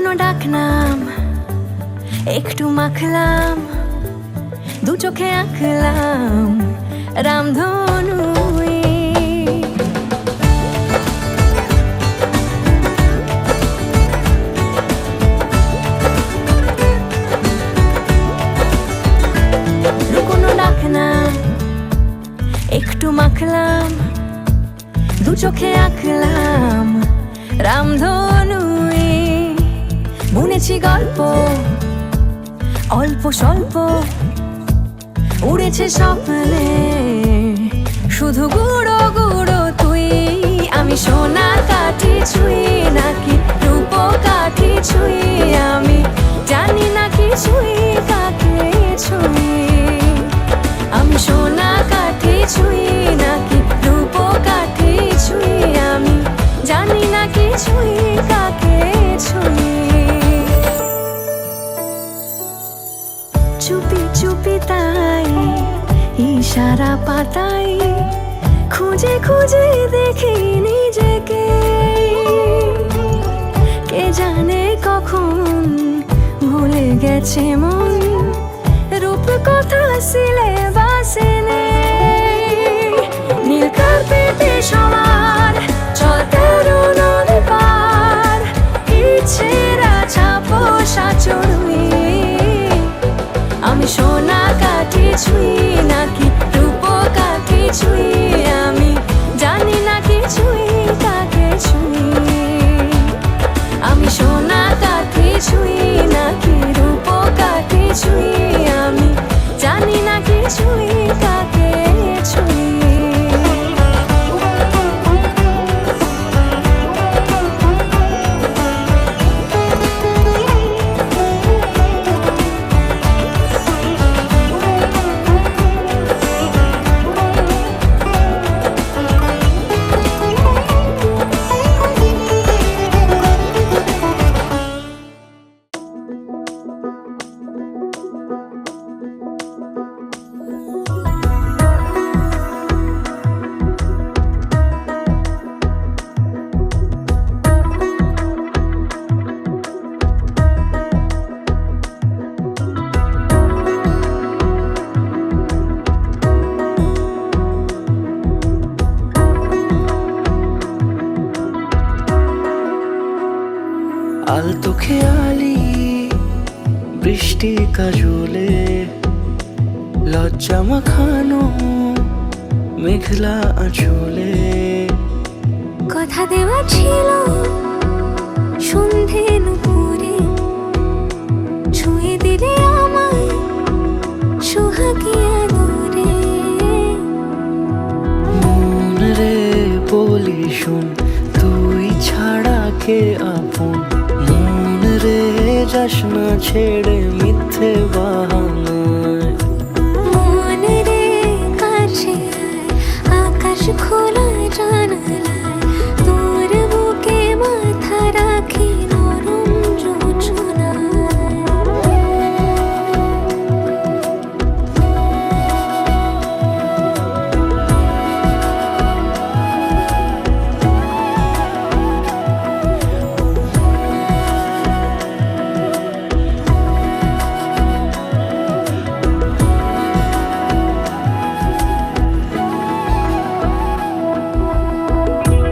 লুকোনো ডাকনাম একটু মাখলাম, দু চোখে আঁকলাম রামধনু। লুকোনো ডাকনাম একটু মাখলাম, দু চোখে আঁকলাম রামধনু। বুনেছি গল্প অল্প স্বল্প, উড়েছে স্বপ্নে শুধু গুঁড়ো গুঁড়ো তুই। আমি সোনা কাঠি ছুঁই নাকি রূপ কাঠি ছুঁই, আমি জানি না কিছুই কাকে ছুঁই। আমি সোনা কাঠি ছুঁই নাকি রূপ কাঠি ছুঁই, আমি জানি না কিছুই কাকে ছুঁই। চুপি চুপি তাই ইশারা পাতাই, খুঁজে খুঁজে দেখি নিজেকে। কে জানে কখন ভুলে গেছে মন, রূপ কথা সিলেবাসে নেই। নীল কার্পেটে সবার চল তেরো নদী পার, ইচ্ছেরা ছাপো সাচড়ুই। আমি সোনা কাঠি ছুঁই নাকি রূপ কাঠি ছুঁই, আমি জানি না কিছুই কাকে ছুঁই। আমি সোনা কাঠি ছুঁই নাকি রূপ কাঠি ছুঁই, আমি জানি না কিছুই কাকে ছুঁই। আলতো খেয়ালি বৃষ্টি কাজলে, লজ্জা মাখানো মেঘলা আঁচলে। কথা দেওয়া ছিল সন্ধে নুপুরে, ছুঁয়ে দিলে আমায় সোহাগী আদরে। মন রে বলি শোন, তুই ছাড়া কে আপন। মন রে যাস না ছেড়ে মিথ্যে বাহানায়। মন রে কাছে আকাশ খোলা জানালায়, তোর বুকে মাথা রাখি নরম যোছনায়।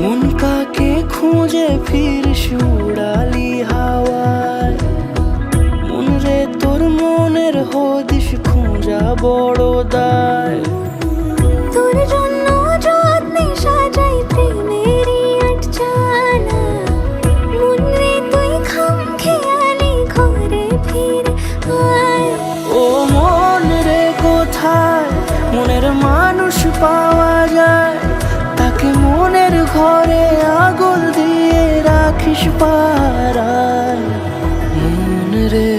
মন কাকে খুঁজে ফিরিস উড়ালি হাওয়ায়। মন রে তোর মনের হদিস খোঁজা বড় দায়। তোর জন্য যত্নে সাজাই প্রেমেরই আটচালা, মন রে তুই খাম খেয়ালি ঘরে ফিরে আয়। ও মন রে কোথায় মনের মানুষ পাওয়া যায়, তাকে মনের ঘরে আগল দিয়ে রাখিস পাড়ায়। মন রে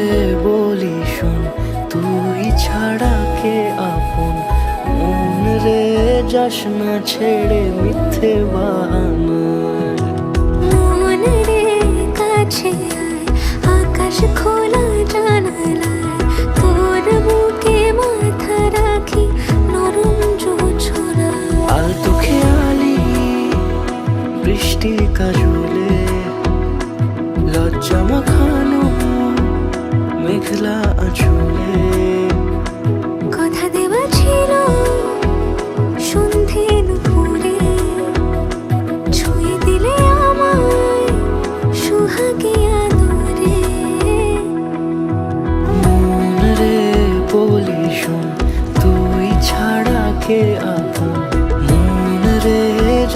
বলি শোন, তুই ছাড়া কে আপন। মন রে যাস না ছেড়ে মিথ্যে বাহানায়। মন রে কাছে আয় আকাশ খোলা জানালায়, তোর বুকে মাথা রাখি নরম যোছনায়। আলতো খেয়ালি বৃষ্টি কাজলে, লজ্জা মাখা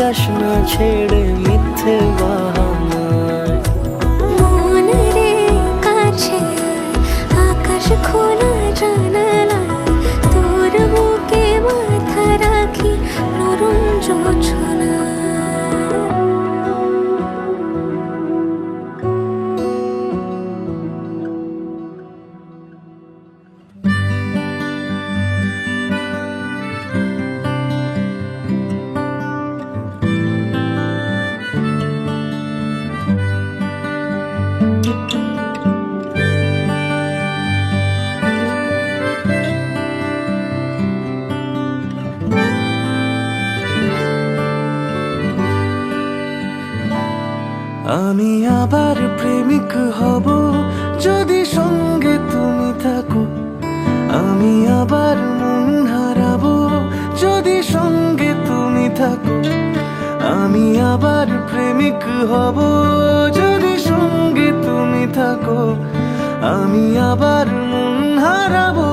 যাস না ছেড়ে মিথ্যে বাহানায়। মন রে কাছে আয়, আকাশ খোলা জানালায় তোর বুকে মাথা রাখি নরম জোছনা। আমি আবার প্রেমিক হব যদি সঙ্গে তুমি থাকো। আমি আবার মন হারাবো যদি সঙ্গে তুমি থাকো। আমি আবার প্রেমিক হব যদি সঙ্গে তুমি থাকো। আমি আবার মন হারাবো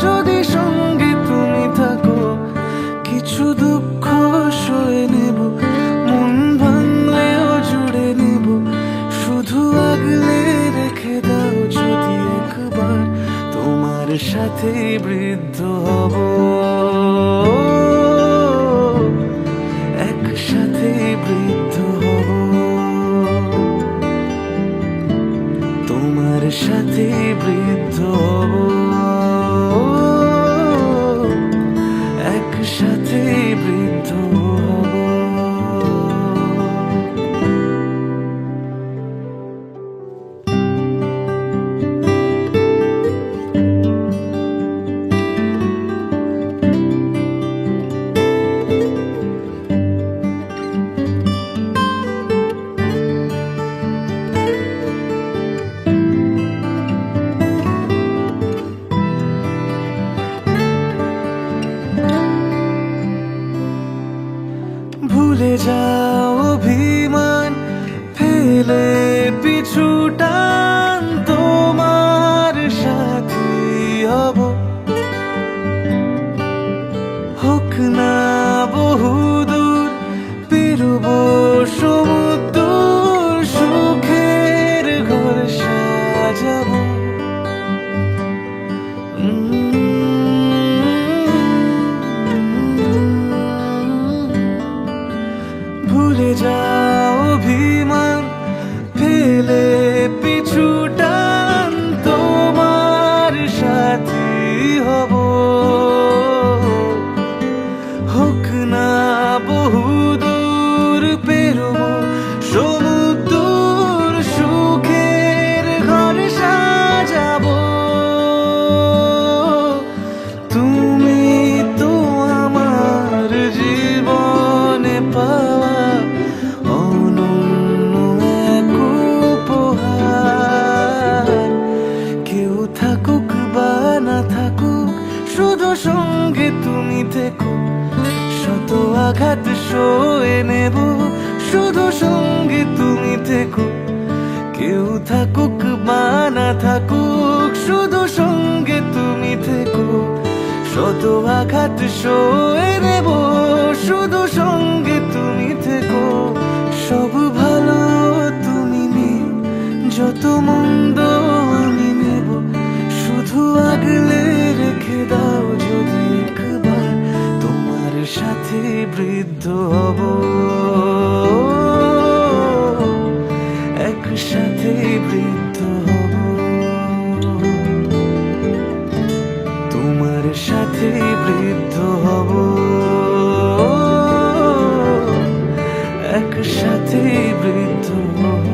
যদি সঙ্গে তুমি থাকো। কিছু দুঃখ সয়ে নেব, মন ভাঙলেও জুড়ে নেব। শুধু আগলে রেখে দাও যদি একবার, তোমার সাথে বৃদ্ধ হব। একসাথে বৃদ্ধ হব, তোমার সাথে বৃদ্ধ হব। একসাথে বৃদ্ধ হব। ভুলে যাও অভিমান, ফেলে পিছু টান, তোমার সাথে হব। হোক না বহুদূর, পেরোবো সমুদ্র, সুখের ঘর সাজাবো। ভুলে যাও অভিমান, ফেলে পিছু টান, তোমার সাথে হব। হোক না বহুদূর, পেরোবো সমুদ্র, সুখের ঘর সাজাবো। তুমি তো আমার জীবনে পাওয়া অনন্য এক উপহার। কেউ থাকুক বা না থাকুক, শুধু সঙ্গে তুমি থেকো। শত আঘাত সয়ে নেব, শুধু সঙ্গে তুমি থেকো। কেউ থাকুক বা না থাকুক, শুধু সঙ্গে তুমি থেকো। শত আঘাত সয়ে নেব, শুধু সঙ্গে তুমি থেকো। সব ভালো তুমি নিও, যত মন্দ আমি নেব। শুধু আগলে রেখে দাও যদি একবার, তোমার সাথে বৃদ্ধ হব। একসাথে বৃদ্ধ হব, তোমার সাথে বৃদ্ধ হব। একসাথে বৃদ্ধ হব।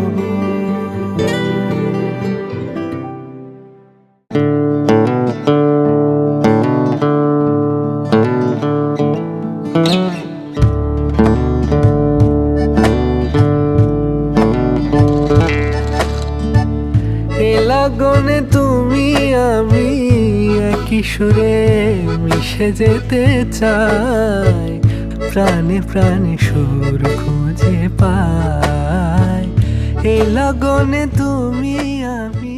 লাগনে তুমি আমি একই সুরে মিশে যেতে চাই। প্রাণে প্রাণে সুর খুঁজে পাই। এই লগনে তুমি আমি